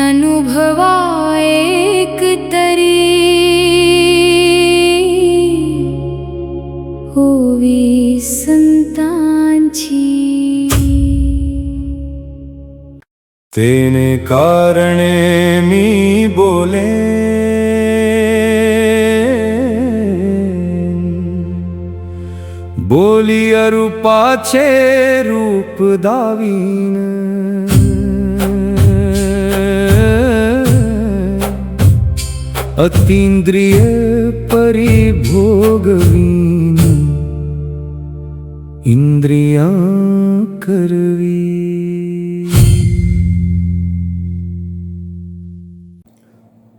अनुभवा एक तरी होवी संतांची। तेने कारणे मी बोले, बोली अरूपाचे रूप दावीन। अतींद्रिय परिभोगवीन, इंद्रिया करवी।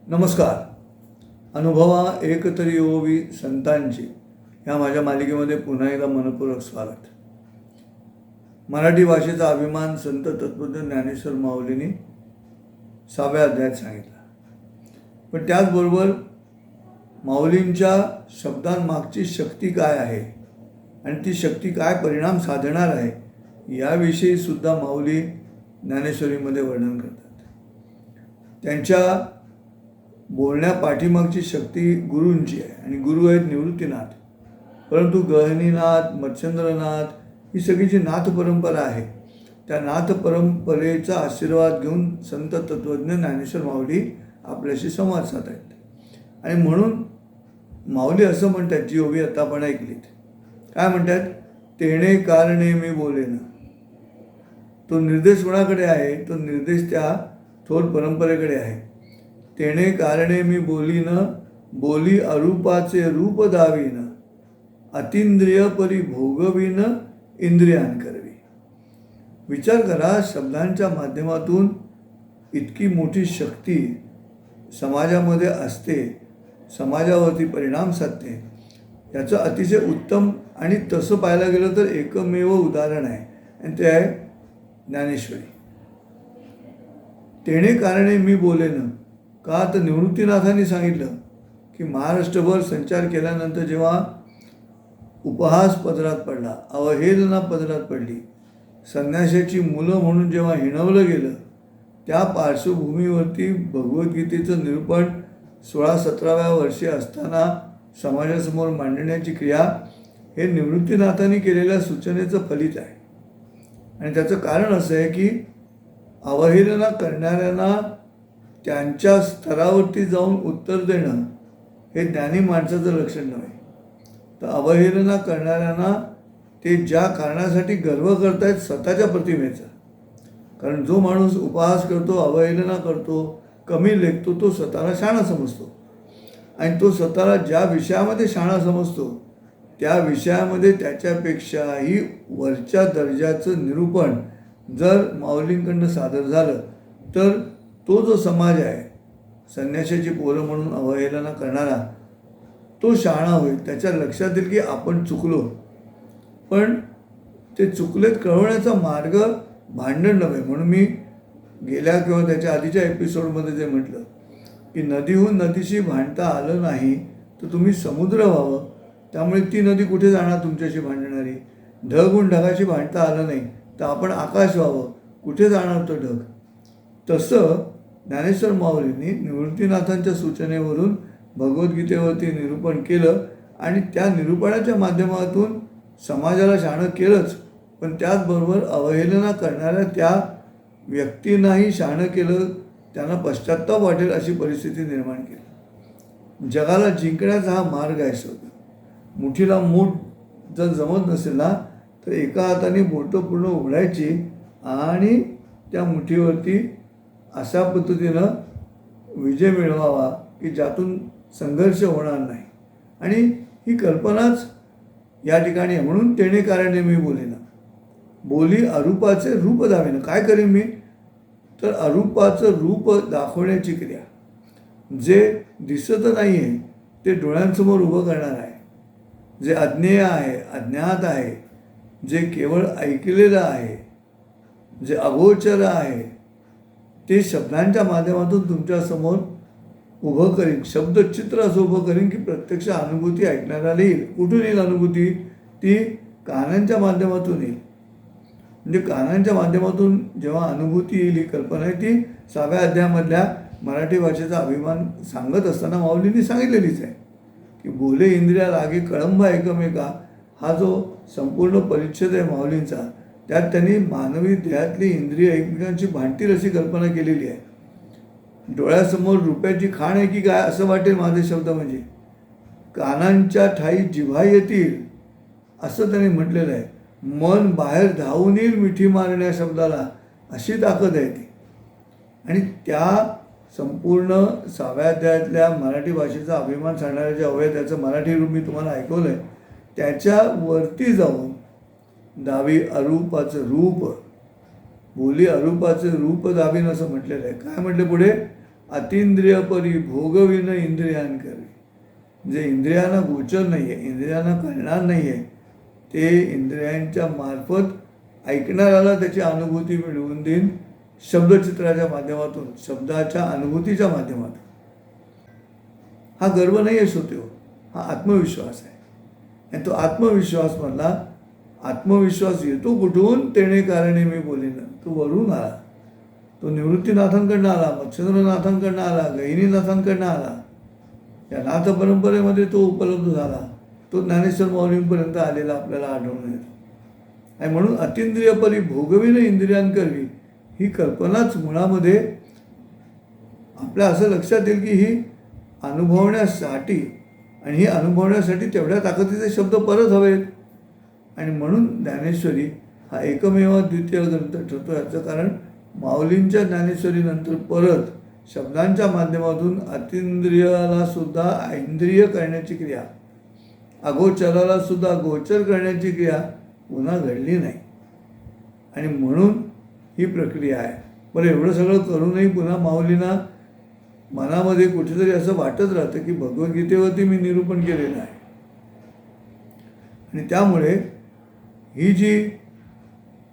नमस्कार. अनुभवा एकतरी ओवी संतांची ह्या माझ्या मालिकेमध्ये पुन्हा एकदा मनपूर्वक स्वागत. मराठी भाषेचा अभिमान संत तत्त्वज्ञ ज्ञानेश्वर माऊलींनी 6व्या अध्यायात सांगितला. पण त्याचबरोबर माऊलींच्या शब्दांमागची शक्ती काय आहे आणि ती शक्ती काय परिणाम साधणार आहे याविषयी सुद्धा माऊली ज्ञानेश्वरीमध्ये वर्णन करतात. त्यांच्या बोलण्या पाठीमागची शक्ती गुरूंची आहे आणि गुरु आहेत निवृत्तीनाथ. परंतु गहनीनाथ, मच्छंद्रनाथ ही सगळी जी नाथ परंपरा आहे त्या नाथ परंपरेचा आशीर्वाद घेऊन संत तत्त्वज्ञ ज्ञानेश्वर माऊली आपल्याशी संवाद साधतात. आणि म्हणून माऊली असं म्हणतात, जी ओवी आता आपण ऐकलीत. काय म्हणतात? तेणे कारणे मी बोलेन. तो निर्देश कोणाकडे आहे? तो निर्देश त्या थोर परंपरेकडे आहे. तेणे कारणे मी बोलीन, बोली अरूपाचे रूप दावीन. अतींद्रिय परी भोगवीन, इंद्रियान करवी. विचार करा, शब्दांच्या माध्यमातून इतकी मोठी शक्ती समाजामध्ये असते, समाजावरती परिणाम साधते. याचं अतिशय उत्तम आणि तसं पाहायला गेलं तर एकमेव उदाहरण आहे आणि ते आहे ज्ञानेश्वरी. तेणे कारणे मी बोलेन. का तर निवृत्तीनाथांनी सांगितलं की महाराष्ट्रभर संचार केल्यानंतर जेव्हा उपहास पदरात पडला, अवहेलना पदरात पडली, संन्याशाची मुलं म्हणून जेव्हा हिणवलं गेलं, त्या पार्श्वभूमीवरती भगवद्गीतेचं निरूपण 16-17व्या वर्षी असताना समाजासमोर मांडण्याची क्रिया हे निवृत्तीनाथांनी केलेल्या सूचनेचं फलित आहे. आणि त्याचं कारण असं आहे की अवहेलना करणाऱ्यांना त्यांच्या स्तरावरती जाऊन उत्तर देणं हे ज्ञानी माणसाचं लक्षण नव्हे. तर अवहेलना करणाऱ्यांना ते ज्या कारणासाठी गर्व करतायत स्वतःच्या प्रतिमेचा, कारण जो माणूस उपहास करतो, अवहेलना करतो, कमी लेखतो, तो स्वतःला शहाणा समजतो. आणि तो स्वतःला ज्या विषयामध्ये शहाणा समजतो त्या विषयामध्ये त्याच्यापेक्षाही वरच्या दर्जाचं निरूपण जर माऊलींकडनं सादर झालं तर तो जो समाज आहे, संन्याशाची पोरं म्हणून अवहेलना करणारा, तो शहाणा होईल. त्याच्या लक्षात येईल की आपण चुकलो. पण ते चुकलेत कळवण्याचा मार्ग भांडण नव्हे. म्हणून मी गेल्या किंवा त्याच्या आधीच्या एपिसोडमध्ये जे म्हटलं की नदीहून नदीशी भांडता आलं नाही तर तुम्ही समुद्र व्हावं. त्यामुळे ती नदी कुठे जाणार तुमच्याशी भांडणारी? ढगहून ढगाशी भांडता आलं नाही तर आपण आकाश व्हावं, कुठे जाणार तो ढग? तसं ज्ञानेश्वर माऊलींनी निवृत्तीनाथांच्या सूचनेवरून भगवद्गीतेवरती निरूपण केलं आणि त्या निरूपणाच्या माध्यमातून समाजाला शहाणं केलंच, पण त्याचबरोबर अवहेलना करणाऱ्या त्या व्यक्तींनाही शहाणं केलं, त्यांना पश्चात्ताप वाटेल अशी परिस्थिती निर्माण केली. जगाला जिंकण्याचा हा मार्ग आहे शोध. मुठीला मूठ जर जमत नसेल ना तर एका हाताने बोटं पूर्ण उघडायची आणि त्या मुठीवरती अशा पद्धतीनं विजय मिळवावा की ज्यातून संघर्ष होणार नाही. आणि ही कल्पनाच या ठिकाणी आहे. म्हणून तेणे कारणे मी बोलेन, बोली अरूपाचे रूप दावेन. काय करीन मी? तर अरूपाचं रूप दाखवण्याची क्रिया. जे दिसत नाही आहे ते डोळ्यांसमोर उभं करणार आहे. जे अज्ञेय आहे, अज्ञात आहे, जे केवळ ऐकलेलं आहे, जे अगोचर आहे, ते शब्दांच्या माध्यमातून तुमच्यासमोर उभं करीन. शब्दचित्र असं उभं करीन की प्रत्यक्ष अनुभूती ऐकणाऱ्याला येईल. कुठून येईल अनुभूती? ती कानांच्या माध्यमातून येईल. म्हणजे कानांच्या माध्यमातून जेव्हा अनुभूती येईल ही कल्पना आहे ती 6व्या अध्यायामधल्या मराठी भाषेचा अभिमान सांगत असताना माऊलींनी सांगितलेलीच आहे की बोले इंद्रिया लागे कळंबा एकमेका, हा जो संपूर्ण परिच्छेद आहे माऊलींचा, त्यात त्यांनी मानवी देहातली इंद्रिय एकमेकांची भांडतील अशी कल्पना केलेली आहे. डोळ्यासमोर रुपयाची खाण आहे की काय असं वाटेल माझे शब्द म्हणजे. कानांच्या ठाई जिव्हा येतील असं त्यांनी म्हटलेलं आहे. मन बाहेर धावून येईल मिठी मारण्या शब्दाला, अशी ताकद आहे ती. आणि त्या संपूर्ण 6व्या अध्यायातल्या मराठी भाषेचा अभिमान सांगणाऱ्या जे अवयव त्याचं मराठी रूप मी तुम्हाला ऐकवलं आहे, त्याच्यावरती जाऊन दावी अरूपाचं रूप, बोली अरूपाचं रूप दावीन असं म्हटलेलं आहे. काय म्हटलं पुढे? अतिंद्रिय परी भोगविन इंद्रियान करी. जे इंद्रियांना गोचर नाही आहे, इंद्रियांना कळणार नाही आहे, ते इंद्रियांच्या मार्फत ऐकणाऱ्याला त्याची अनुभूती मिळवून देईन शब्दचित्राच्या माध्यमातून, शब्दाच्या अनुभूतीच्या माध्यमातून. हा गर्व नाही आहे श्रोते हो, हा आत्मविश्वास आहे. आणि तो आत्मविश्वासमधला आत्मविश्वास येतो कुठून? तेणे कारणे मी बोलेन. तो वरून आला, तो निवृत्तीनाथांकडनं आला, मच्छिंद्रनाथांकडनं आला, गहिनीनाथांकडनं आला. या नाथ परंपरेमध्ये तो उपलब्ध झाला, तो ज्ञानेश्वर माऊलींपर्यंत आलेला आपल्याला आढळून येतो. आणि म्हणून अतिंद्रिय परी भोगविन इंद्रियान करवी ही कल्पनाच मुळामध्ये आपल्या असं लक्षात येईल की ही अनुभवण्यासाठी, आणि ही अनुभवण्यासाठी तेवढ्या ताकदीचे शब्द परत हवेत. आणि म्हणून ज्ञानेश्वरी हा एकमेव द्वितीय ग्रंथ ठरतो. याचं कारण माऊलींच्या ज्ञानेश्वरीनंतर परत शब्दांच्या माध्यमातून अतिंद्रियाला सुद्धा ऐंद्रिय करण्याची क्रिया, अगोचराला सुद्धा गोचर करण्याची क्रिया पुन्हा घडली नाही. आणि म्हणून ही प्रक्रिया आहे. बरं, एवढं सगळं करूनही पुन्हा माऊलींना मनामध्ये कुठेतरी असं वाटत राहतं की भगवद्गीतेवरती मी निरूपण केलेलं आहे. आणि त्यामुळे ही जी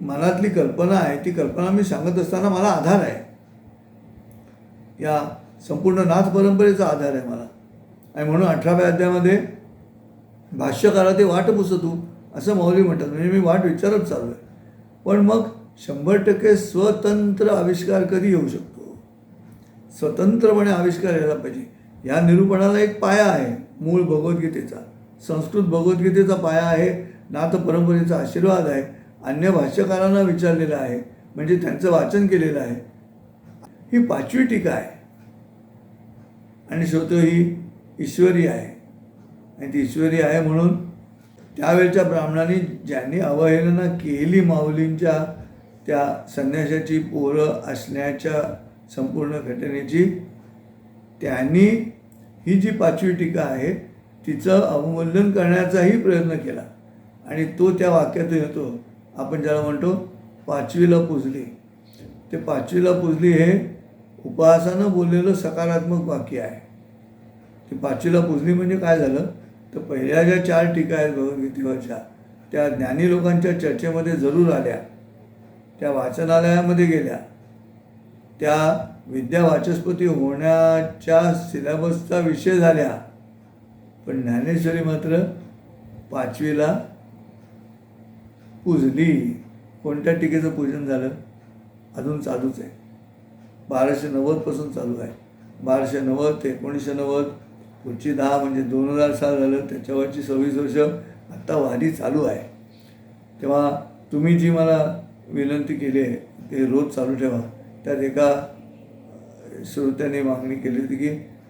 मनातली कल्पना आहे ती कल्पना मी सांगत असताना मला आधार आहे, या संपूर्ण नाथ परंपरेचा आधार आहे मला. आणि म्हणून 18व्या अध्यायामध्ये भाष्यकारा ते वाट पुसतू असं माऊली म्हणतात. म्हणजे मी वाट विचारत चालू आहे. पण मग 100% स्वतंत्र आविष्कार कधी येऊ शकतो? स्वतंत्रपणे आविष्कार यायला पाहिजे. ह्या निरूपणाला एक पाया आहे मूळ भगवद्गीतेचा, संस्कृत भगवद्गीतेचा पाया आहे, नाथ परंपरेचा आशीर्वाद आहे, अन्य भाष्यकारांना विचारलेलं आहे, म्हणजे त्यांचं वाचन केलेलं आहे. ही 5वी टीका आहे. आणि शेवटी ही ईश्वरी आहे. आणि ती ईश्वरी आहे म्हणून त्यावेळच्या ब्राह्मणांनी ज्यांनी अवहेलना केली माऊलींच्या त्या संन्यासाची पोरं असण्याच्या संपूर्ण घटनेची, त्यांनी ही जी 5वी टीका आहे तिचं अवमूल्यन करण्याचाही प्रयत्न केला. आणि तो त्या वाक्यातून येतो, आपण ज्याला म्हणतो 5वीला पुजली. ते 5वीला पुजली हे उपहासानं बोललेलं सकारात्मक वाक्य आहे. ते 5वीला पुजली म्हणजे काय झालं तर पहिल्या ज्या 4 टीका आहेत भगवद्गीतेवरच्या त्या ज्ञानी लोकांच्या चर्चेमध्ये जरूर आल्या, त्या वाचनालयामध्ये गेल्या, त्या विद्या वाचस्पती होण्याच्या सिलेबसचा विषय झाल्या. पण ज्ञानेश्वरी मात्र 5वीला पुजली. कोणत्या टीकेचं पूजन झालं? अजून चालूच आहे. 1290 चालू आहे. 1290 ते 1990, पुढची 10 म्हणजे 2000 साल झालं. त्याच्यावरची 26 वर्ष आत्ता वारी चालू आहे. तेव्हा तुम्ही जी मला विनंती केली आहे ते रोज चालू ठेवा. त्यात एका श्रोत्याने मागणी केली होती की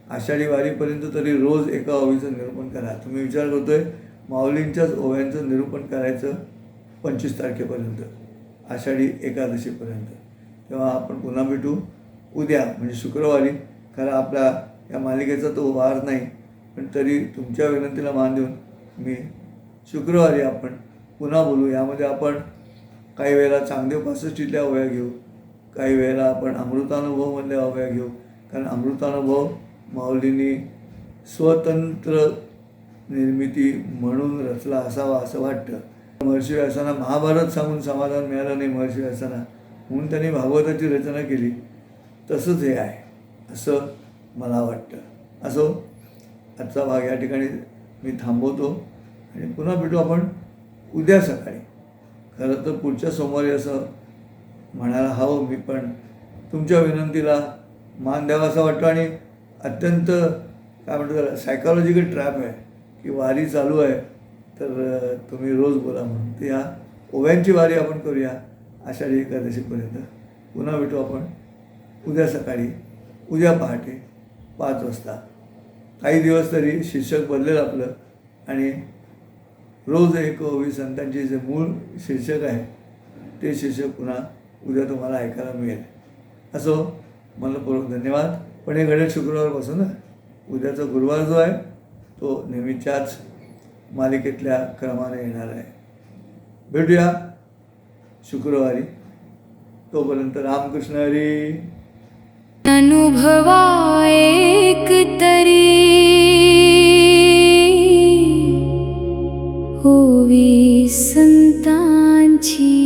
आषाढी वारीपर्यंत तरी रोज एका ओवीचं निरूपण करा. तुम्ही विचार करतोय माऊलींच्याच ओव्यांचं निरूपण करायचं 25 तारखेपर्यंत, आषाढी एकादशीपर्यंत. तेव्हा आपण पुन्हा भेटू उद्या म्हणजे शुक्रवारी. खरं आपल्या या मालिकेचा तो वार नाही, पण तरी तुमच्या विनंतीला मान देऊन मी शुक्रवारी आपण पुन्हा बोलू. यामध्ये आपण काही वेळेला चांगदेव 65 ओव्या घेऊ, काही वेळेला आपण अमृतानुभवमधल्या ओव्या घेऊ. कारण अमृतानुभव माऊलींनी स्वतंत्र निर्मिती म्हणून रचला असावा असं वाटतं. महर्षी व्यासांना महाभारत सांगून समाधान मिळालं नाही महर्षी व्यासांना, म्हणून त्यांनी भागवताची रचना केली. तसंच हे आहे असं मला वाटतं. असो, आजचा भाग या ठिकाणी मी थांबवतो आणि पुन्हा भेटू आपण उद्या सकाळी. खरं तर पुढच्या सोमवारी असं म्हणायला हवं मी, पण तुमच्या विनंतीला मान द्यावा असं वाटतं. आणि अत्यंत काय म्हणतो त्याला सायकॉलॉजिकल ट्रॅप आहे की वारी चालू आहे तर तुम्ही रोज बोला म्हणून. तर या ओव्यांची वारी आपण करूया आषाढी एकादशीपर्यंत. पुन्हा भेटू आपण उद्या सकाळी, उद्या पहाटे 5 वाजता. काही दिवस तरी शीर्षक बदलेल आपलं आणि रोज एक ओवी संतांची जे मूळ शीर्षक आहे ते शीर्षक पुन्हा उद्या तुम्हाला ऐकायला मिळेल. असो, मनपूर्वक धन्यवाद. पण हे घडेल शुक्रवारपासून ना. उद्याचा गुरुवार जो आहे तो नेहमीच्याच मालिकेतल्या क्रमाने येणार आहे. भेटूया शुक्रवारी. तोपर्यंत रामकृष्ण हरी. अनुभवा एक तरी ओवी संतांची.